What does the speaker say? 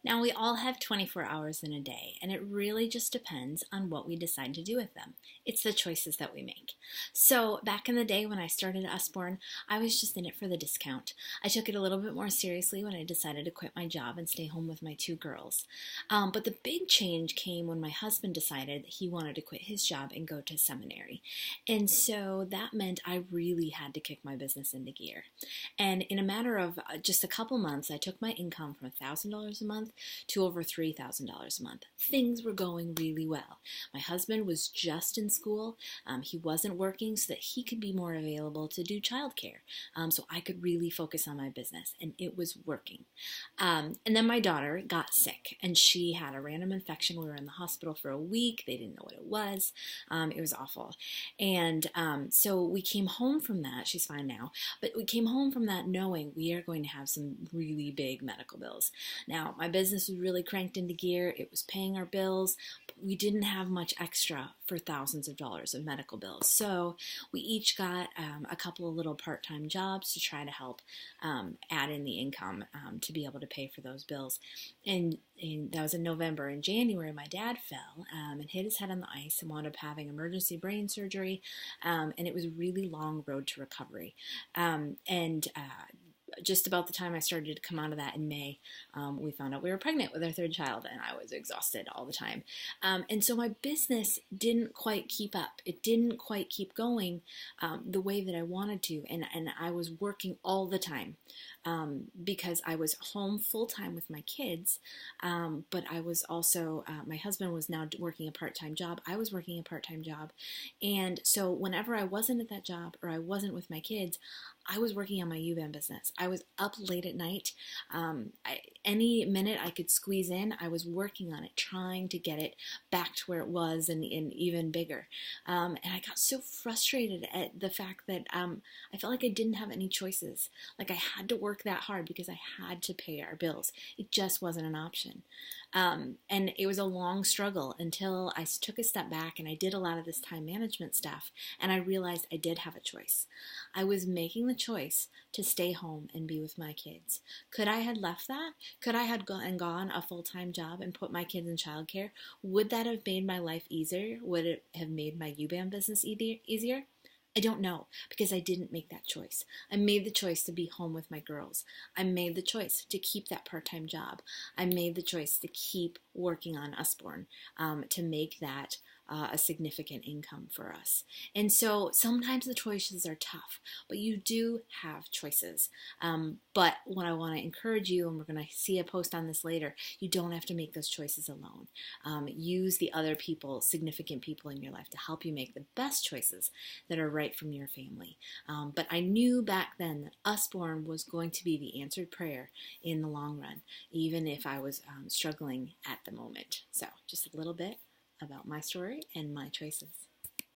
Now, we all have 24 hours in a day, and it really just depends on what we decide to do with them. It's the choices that we make. So, back in the day when I started Usborne, I was just in it for the discount. I took it a little bit more seriously when I decided to quit my job and stay home with my two girls. But the big change came when my husband decided he wanted to quit his job and go to seminary. And so that meant I really had to kick my business into gear. And in a matter of just a couple months, I took my income from $1,000 a month to over $3,000 a month. Things were going really well. My husband was just in school. He wasn't working so that he could be more available to do childcare. So I could really focus on my business, and it was working. And then my daughter got sick, and she had a random infection. We were in the hospital for a week. They didn't know what it was. It was awful. And so we came home from that. She's fine now. But we came home from that knowing we are going to have some really big medical bills. Now, my business was really cranked into gear. It was paying our bills. But we didn't have much extra for thousands of dollars of medical bills. So we each got a couple of little part-time jobs to try to help add in the income to be able to pay for those bills. And that was in November. In January, my dad fell and hit his head on the ice and wound up having emergency brain surgery. And it was a really long road to recovery. And just about the time I started to come out of that in May, we found out we were pregnant with our third child, and I was exhausted all the time. And so my business didn't quite keep up. It didn't quite keep going the way that I wanted to, and I was working all the time because I was home full time with my kids, but I was also, my husband was now working a part-time job. I was working a part-time job, and so whenever I wasn't at that job or I wasn't with my kids, I was working on my UBAM business. I was up late at night. Any minute I could squeeze in, I was working on it, trying to get it back to where it was and even bigger. And I got so frustrated at the fact that I felt like I didn't have any choices. Like I had to work that hard because I had to pay our bills. It just wasn't an option. And it was a long struggle until I took a step back and I did a lot of this time management stuff, and I realized I did have a choice. I was making the choice to stay home and be with my kids. Could I have left that? Could I have gone a full-time job and put my kids in childcare? Would that have made my life easier? Would it have made my UBAM business easier? I don't know, because I didn't make that choice. I made the choice to be home with my girls. I made the choice to keep that part-time job. I made the choice to keep working on Usborne, to make that a significant income for us. And so sometimes the choices are tough, but you do have choices. But what I want to encourage you, and we're going to see a post on this later, you don't have to make those choices alone. Use the other people, significant people in your life, to help you make the best choices that are right from your family. But I knew back then that Usborne was going to be the answered prayer in the long run, even if I was struggling at the moment. So just a little bit about my story and my choices.